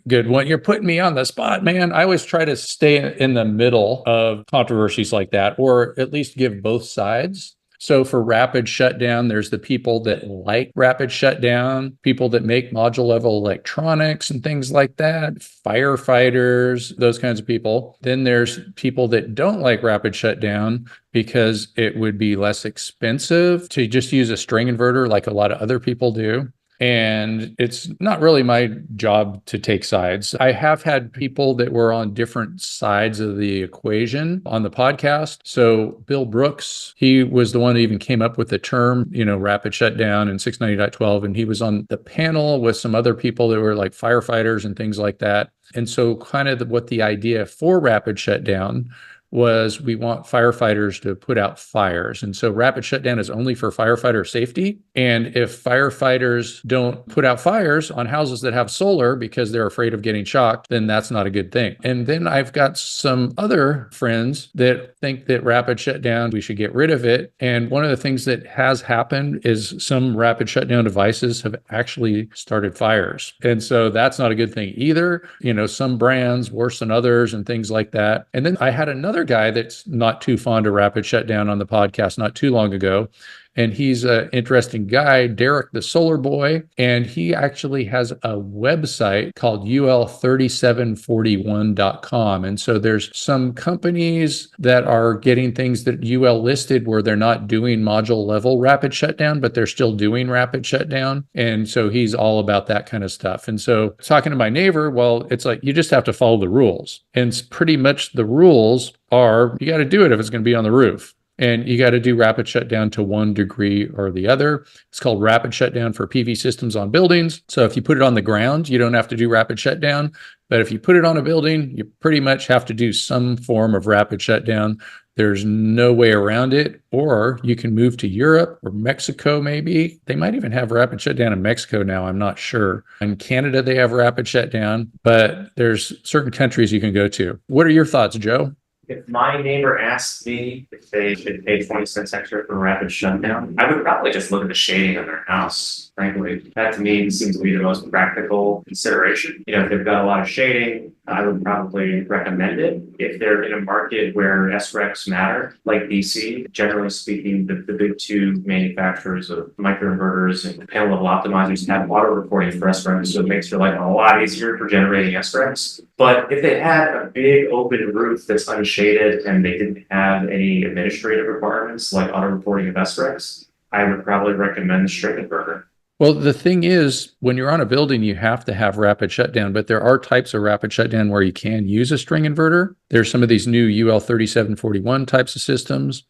good one. You're putting me on the spot, man. I always try to stay in the middle of controversies like that, or at least give both sides. So for rapid shutdown, there's the people that like rapid shutdown, people that make module level electronics and things like that, firefighters, those kinds of people. Then there's people that don't like rapid shutdown because it would be less expensive to just use a string inverter like a lot of other people do. And it's not really my job to take sides. I have had people that were on different sides of the equation on the podcast. So Bill Brooks, he was the one that even came up with the term, rapid shutdown and 690.12. And he was on the panel with some other people that were like firefighters and things like that. And so kind of what the idea for rapid shutdown was we want firefighters to put out fires. And so rapid shutdown is only for firefighter safety. And if firefighters don't put out fires on houses that have solar because they're afraid of getting shocked, then that's not a good thing. And then I've got some other friends that think that rapid shutdown, we should get rid of it. And one of the things that has happened is some rapid shutdown devices have actually started fires. And so that's not a good thing either. Some brands worse than others and things like that. And then I had another guy that's not too fond of rapid shutdown on the podcast not too long ago. And he's an interesting guy, Derek the Solar Boy. And he actually has a website called ul3741.com. And so there's some companies that are getting things that UL listed where they're not doing module level rapid shutdown, but they're still doing rapid shutdown. And so he's all about that kind of stuff. And so talking to my neighbor, well, it's like you just have to follow the rules. And pretty much the rules are you got to do it if it's going to be on the roof. And you got to do rapid shutdown to 1 degree or the other. It's called rapid shutdown for PV systems on buildings. So if you put it on the ground, you don't have to do rapid shutdown. But if you put it on a building, you pretty much have to do some form of rapid shutdown. There's no way around it. Or you can move to Europe or Mexico, maybe. They might even have rapid shutdown in Mexico now. I'm not sure. In Canada, they have rapid shutdown, but there's certain countries you can go to. What are your thoughts, Joe? If my neighbor asked me if they should pay 20 cents extra for rapid shutdown, I would probably just look at the shading on their house, frankly. That to me seems to be the most practical consideration. If they've got a lot of shading, I would probably recommend it. If they're in a market where SRECs matter, like DC, generally speaking, the big two manufacturers of microinverters and panel level optimizers have auto reporting for SRECs, so it makes your life a lot easier for generating SRECs. But if they had a big open roof that's unshaded and they didn't have any administrative requirements like auto reporting of SRECs, I would probably recommend straight inverter. Well, the thing is, when you're on a building, you have to have rapid shutdown, but there are types of rapid shutdown where you can use a string inverter. There's some of these new UL3741 types of systems.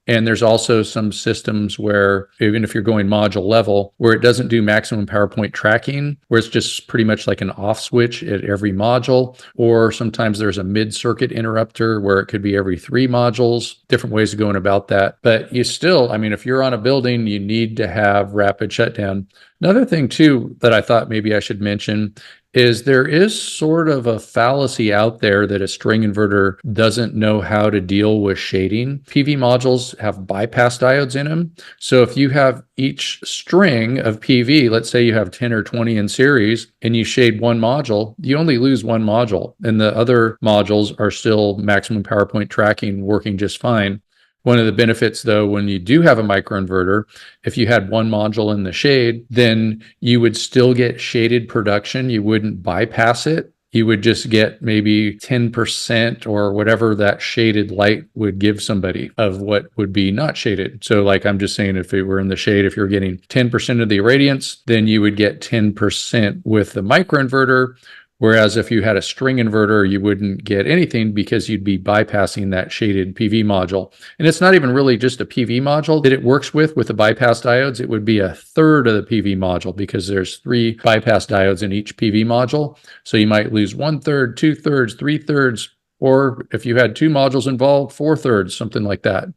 And there's also some systems where, even if you're going module level, where it doesn't do maximum power point tracking, where it's just pretty much like an off switch at every module. Or sometimes there's a mid-circuit interrupter where it could be every 3 modules, different ways of going about that. But you still, I mean, if you're on a building, you need to have rapid shutdown. Another thing too that I thought maybe I should mention is there is sort of a fallacy out there that a string inverter doesn't know how to deal with shading. PV modules have bypass diodes in them. So if you have each string of PV, let's say you have 10 or 20 in series, and you shade one module, you only lose one module, and the other modules are still maximum power point tracking, working just fine. One of the benefits, though, when you do have a microinverter, if you had one module in the shade, then you would still get shaded production. You wouldn't bypass it. You would just get maybe 10% or whatever that shaded light would give somebody of what would be not shaded. So like I'm just saying, if it were in the shade, if you're getting 10% of the irradiance, then you would get 10% with the microinverter. Whereas if you had a string inverter, you wouldn't get anything because you'd be bypassing that shaded PV module. And it's not even really just a PV module that it works with the bypass diodes. It would be a third of the PV module because there's 3 bypass diodes in each PV module. So you might lose 1/3, 2/3, 3/3, or if you had 2 modules involved, 4/3, something like that.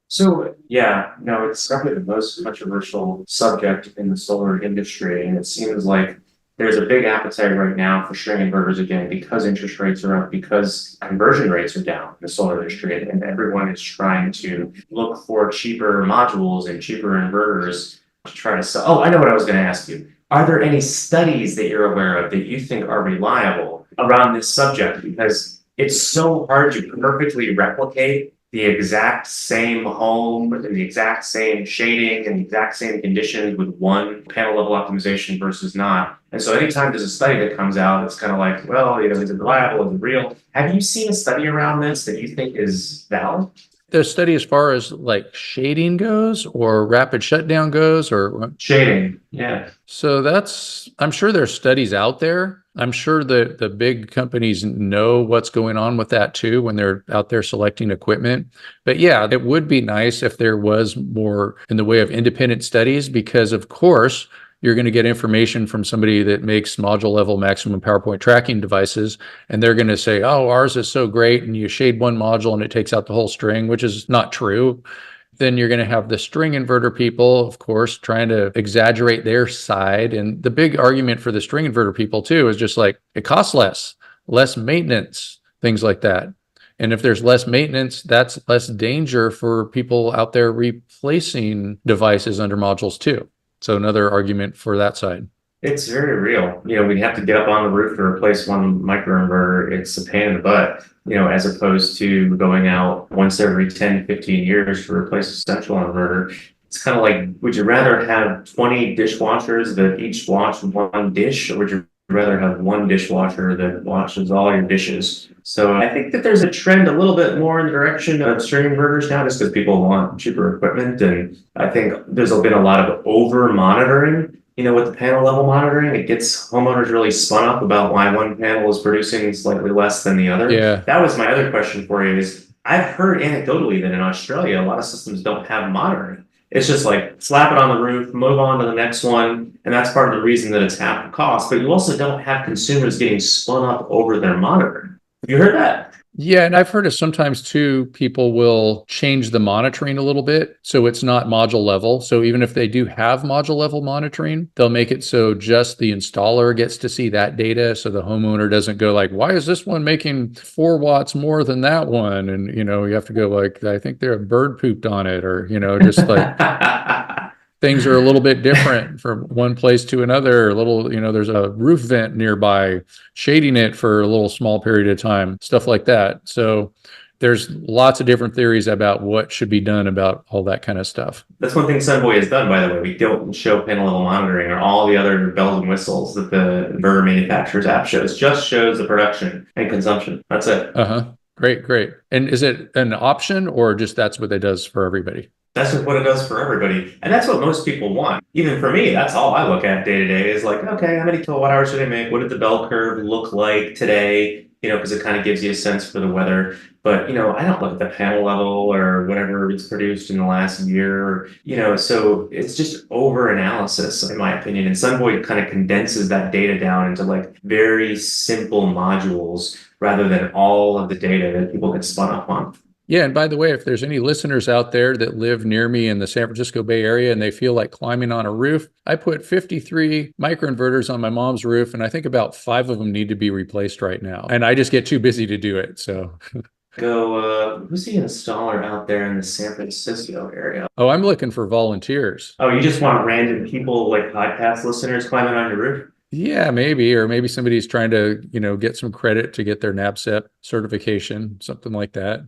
So yeah, no, it's probably the most controversial subject in the solar industry, and it seems like there's a big appetite right now for string inverters again because interest rates are up, because conversion rates are down in the solar industry, and everyone is trying to look for cheaper modules and cheaper inverters to try to sell. Oh, I know what I was going to ask you. Are there any studies that you're aware of that you think are reliable around this subject? Because it's so hard to perfectly replicate the exact same home and the exact same shading and the exact same conditions with one panel level optimization versus not. And so anytime there's a study that comes out, it's kind of like, well, is it reliable? Is it real? Have you seen a study around this that you think is valid? The study as far as like shading goes or rapid shutdown goes, or shading? Yeah. So I'm sure there's studies out there. I'm sure that the big companies know what's going on with that too when they're out there selecting equipment. But yeah, it would be nice if there was more in the way of independent studies, because of course, you're going to get information from somebody that makes module level maximum power point tracking devices, and they're going to say, oh, ours is so great, and you shade one module and it takes out the whole string, which is not true. Then you're going to have the string inverter people, of course, trying to exaggerate their side. And the big argument for the string inverter people too is just like, it costs less maintenance, things like that. And if there's less maintenance, that's less danger for people out there replacing devices under modules too. So another argument for that side. It's very real. We'd have to get up on the roof to replace one microinverter. It's a pain in the butt, as opposed to going out once every 10, 15 years to replace a central inverter. It's kind of like, would you rather have 20 dishwashers that each wash one dish, or would you rather have one dishwasher that washes all your dishes? So I think that there's a trend a little bit more in the direction of string inverters now, just because people want cheaper equipment. And I think there's been a lot of over monitoring. With the panel level monitoring, it gets homeowners really spun up about why one panel is producing slightly less than the other. Yeah. That was my other question for you is, I've heard anecdotally that in Australia, a lot of systems don't have monitoring. It's just like slap it on the roof, move on to the next one. And that's part of the reason that it's half the cost. But you also don't have consumers getting spun up over their monitoring. Have you heard that? Yeah, and I've heard of sometimes too, people will change the monitoring a little bit so it's not module level. So even if they do have module level monitoring, they'll make it so just the installer gets to see that data, so the homeowner doesn't go like, why is this one making 4 watts more than that one? And you have to go like, I think there a bird pooped on it, or just like things are a little bit different from one place to another. There's a roof vent nearby, shading it for a little small period of time, stuff like that. So there's lots of different theories about what should be done about all that kind of stuff. That's one thing Sunvoy has done, by the way. We don't show panel level monitoring or all the other bells and whistles that the inverter manufacturer's app shows. Just shows the production and consumption. That's it. Great. And is it an option, or just that's what it does for everybody? That's just what it does for everybody. And that's what most people want. Even for me, that's all I look at day to day is like, okay, how many kilowatt hours should I make? What did the bell curve look like today? because it kind of gives you a sense for the weather. But, I don't look at the panel level or whatever it's produced in the last year, so it's just over analysis, in my opinion. And Sunvoy kind of condenses that data down into like very simple modules rather than all of the data that people get spun up on. Yeah, and by the way, if there's any listeners out there that live near me in the San Francisco Bay Area and they feel like climbing on a roof, I put 53 microinverters on my mom's roof, and I think about 5 of them need to be replaced right now. And I just get too busy to do it. So, Who's the installer out there in the San Francisco area? oh, I'm looking for volunteers. Oh, you just want random people like podcast listeners climbing on your roof? Yeah, maybe, or maybe somebody's trying to, get some credit to get their NABCEP certification, something like that.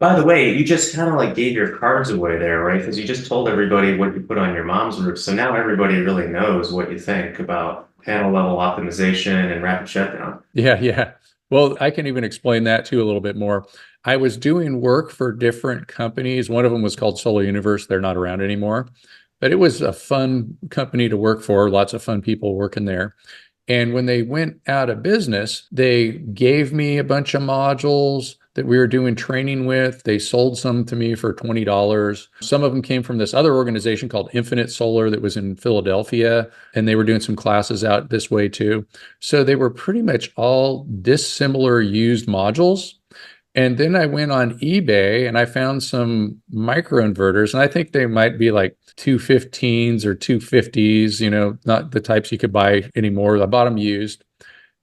By the way, you just kind of like gave your cards away there, right? Because you just told everybody what you put on your mom's roof. So now everybody really knows what you think about panel level optimization and rapid shutdown. Yeah, yeah. Well, I can even explain that too a little bit more. I was doing work for different companies. One of them was called Solar Universe. They're not around anymore, but it was a fun company to work for. Lots of fun people working there. And when they went out of business, they gave me a bunch of modules that we were doing training with. They sold some to me for $20. Some of them came from this other organization called Infinite Solar that was in Philadelphia, and they were doing some classes out this way too. So they were pretty much all dissimilar used modules. And then I went on eBay and I found some microinverters, and I think they might be like 215s or 250s, not the types you could buy anymore. I bought them used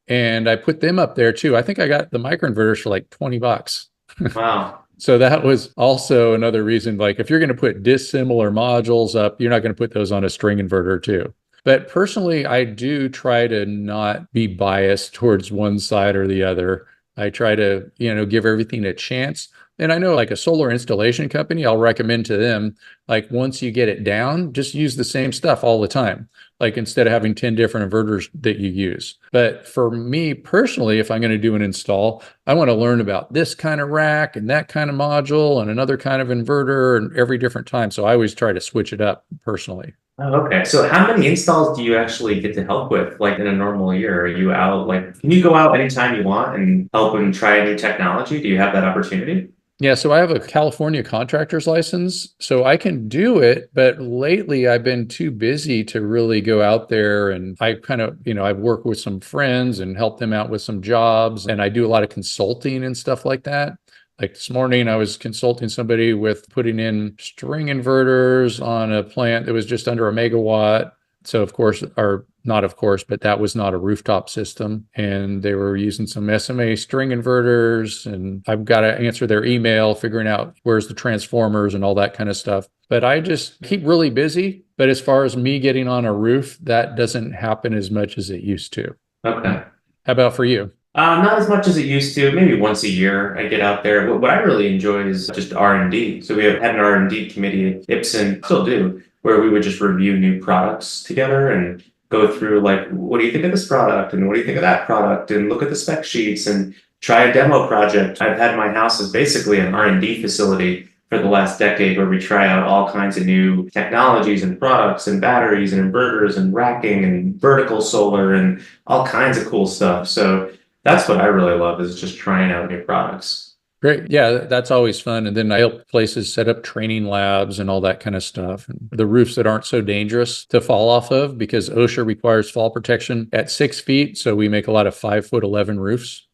and I put them up there too. I think I got the microinverters for like $20. Wow. So that was also another reason, like if you're going to put dissimilar modules up, you're not going to put those on a string inverter too. But personally, I do try to not be biased towards one side or the other. I try to, give everything a chance. And I know like a solar installation company, I'll recommend to them, like once you get it down, just use the same stuff all the time. Like instead of having 10 different inverters that you use. But for me personally, if I'm going to do an install, I want to learn about this kind of rack and that kind of module and another kind of inverter and every different time. So I always try to switch it up personally. Oh, okay. So how many installs do you actually get to help with, like in a normal year? Are you out, like, can you go out anytime you want and help and try a new technology? Do you have that opportunity? Yeah, so I have a California contractor's license, so I can do it, but lately I've been too busy to really go out there. And I kind of, I've worked with some friends and helped them out with some jobs, and I do a lot of consulting and stuff like that. Like this morning, I was consulting somebody with putting in string inverters on a plant that was just under a megawatt. So of course, or not of course, but that was not a rooftop system. And they were using some SMA string inverters, and I've got to answer their email, figuring out where's the transformers and all that kind of stuff. But I just keep really busy. But as far as me getting on a roof, that doesn't happen as much as it used to. Okay. How about for you? Not as much as it used to. Maybe once a year I get out there. What I really enjoy is just R&D. So we have had an R&D committee at Ipsen, still do, where we would just review new products together and go through like, what do you think of this product? And what do you think of that product? And look at the spec sheets and try a demo project. I've had my house as basically an R&D facility for the last decade where we try out all kinds of new technologies and products and batteries and inverters and racking and vertical solar and all kinds of cool stuff. So that's what I really love, is just trying out new products. Great. Yeah, that's always fun. And then I help places set up training labs and all that kind of stuff. And the roofs that aren't so dangerous to fall off of, because OSHA requires fall protection at 6 feet. So we make a lot of 5'11" roofs.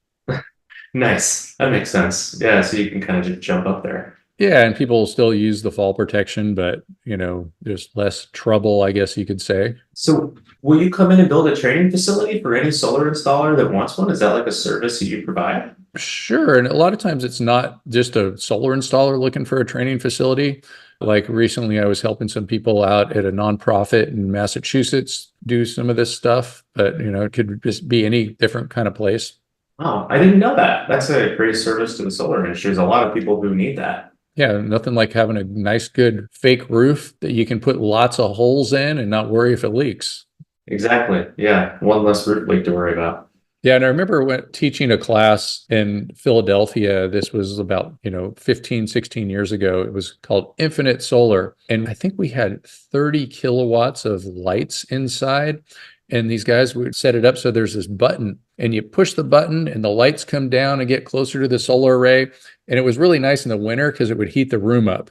Nice. That makes sense. Yeah, so you can kind of just jump up there. Yeah, and people still use the fall protection, but there's less trouble, I guess you could say. So will you come in and build a training facility for any solar installer that wants one? Is that like a service that you provide? Sure. And a lot of times it's not just a solar installer looking for a training facility. Like recently, I was helping some people out at a nonprofit in Massachusetts do some of this stuff, but it could just be any different kind of place. Oh, I didn't know that. That's a great service to the solar industry. There's a lot of people who need that. Yeah, nothing like having a nice, good fake roof that you can put lots of holes in and not worry if it leaks. Exactly. Yeah. One less roof leak to worry about. Yeah, and I remember teaching a class in Philadelphia. This was about, 15, 16 years ago. It was called Infinite Solar. And I think we had 30 kilowatts of lights inside. And these guys would set it up so there's this button and you push the button and the lights come down and get closer to the solar array. And it was really nice in the winter because it would heat the room up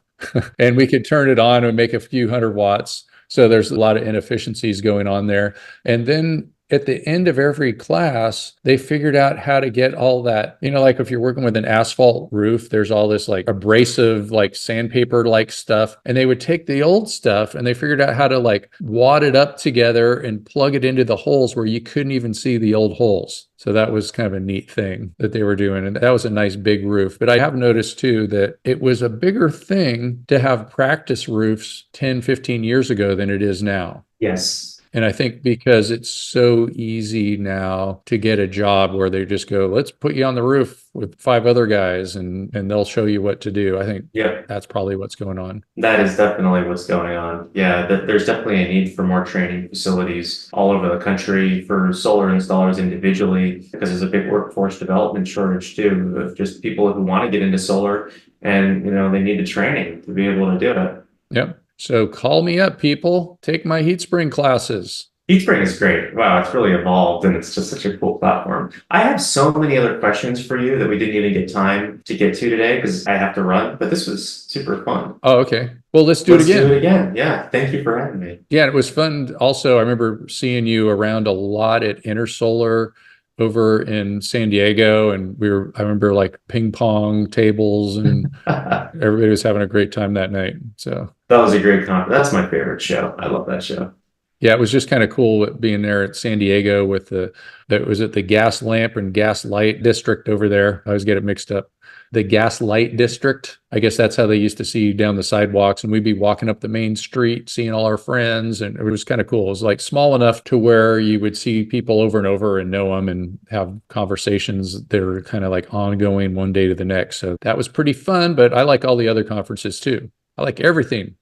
and we could turn it on and make a few 100 watts. So there's a lot of inefficiencies going on there. And then at the end of every class, they figured out how to get all that, like if you're working with an asphalt roof, there's all this like abrasive, like sandpaper like stuff. And they would take the old stuff and they figured out how to like wad it up together and plug it into the holes where you couldn't even see the old holes. So that was kind of a neat thing that they were doing. And that was a nice big roof. But I have noticed too that it was a bigger thing to have practice roofs 10, 15 years ago than it is now. Yes. And I think because it's so easy now to get a job where they just go, let's put you on the roof with 5 other guys and they'll show you what to do. I think that's probably what's going on. That is definitely what's going on. Yeah, there's definitely a need for more training facilities all over the country for solar installers individually, because there's a big workforce development shortage too, of just people who want to get into solar and, they need the training to be able to do it. Yep. So call me up, people. Take my HeatSpring classes. HeatSpring is great. Wow, it's really evolved and it's just such a cool platform. I have so many other questions for you that we didn't even get time to get to today because I have to run, but this was super fun. Oh, okay. Well, let's do it again. Yeah. Thank you for having me. Yeah, it was fun. Also, I remember seeing you around a lot at InterSolar over in San Diego, and I remember like ping pong tables and everybody was having a great time that night. So that was a great conference. That's my favorite show. I love that show. Yeah, it was just kind of cool being there at San Diego with the gas lamp and gas light district over there. I always get it mixed up. The gas light district. I guess that's how they used to see you down the sidewalks, and we'd be walking up the main street, seeing all our friends, and it was kind of cool. It was like small enough to where you would see people over and over and know them and have conversations that were kind of like ongoing one day to the next. So that was pretty fun, but I like all the other conferences too. I like everything.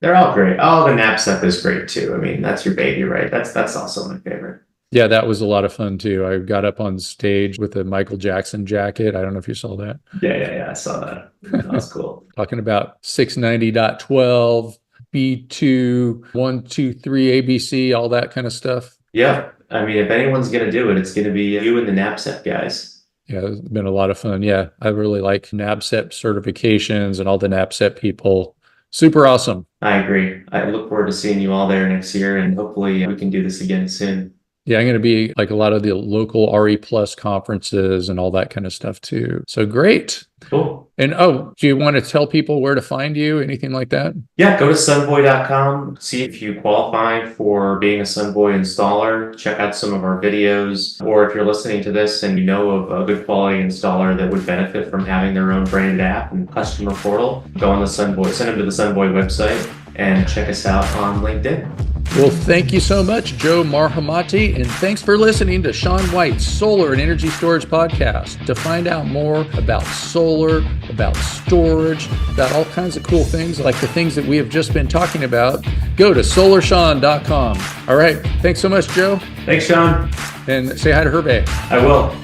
They're all great. Oh, the NABCEP is great too. I mean, that's your baby, right? That's also my favorite. Yeah, that was a lot of fun too. I got up on stage with a Michael Jackson jacket. I don't know if you saw that. Yeah. I saw that. That was cool. Talking about 690.12, B2, 123 ABC, all that kind of stuff. Yeah. I mean, if anyone's going to do it, it's going to be you and the NABCEP guys. Yeah, it's been a lot of fun. Yeah, I really like NABCEP certifications and all the NABCEP people. Super awesome. I agree. I look forward to seeing you all there next year, and hopefully we can do this again soon. Yeah, I'm going to be like a lot of the local RE Plus conferences and all that kind of stuff too. So great. Cool. And do you want to tell people where to find you? Anything like that? Yeah, go to sunvoy.com. See if you qualify for being a Sunvoy installer. Check out some of our videos. Or if you're listening to this and you know of a good quality installer that would benefit from having their own branded app and customer portal, go on the Sunvoy, send them to the Sunvoy website and check us out on LinkedIn. Well, thank you so much, Joe Marhamati, and thanks for listening to Sean White's Solar and Energy Storage Podcast. To find out more about solar, about storage, about all kinds of cool things like the things that we have just been talking about, go to solarshawn.com. All right. Thanks so much, Joe. Thanks, Sean. And say hi to Hervé. I will.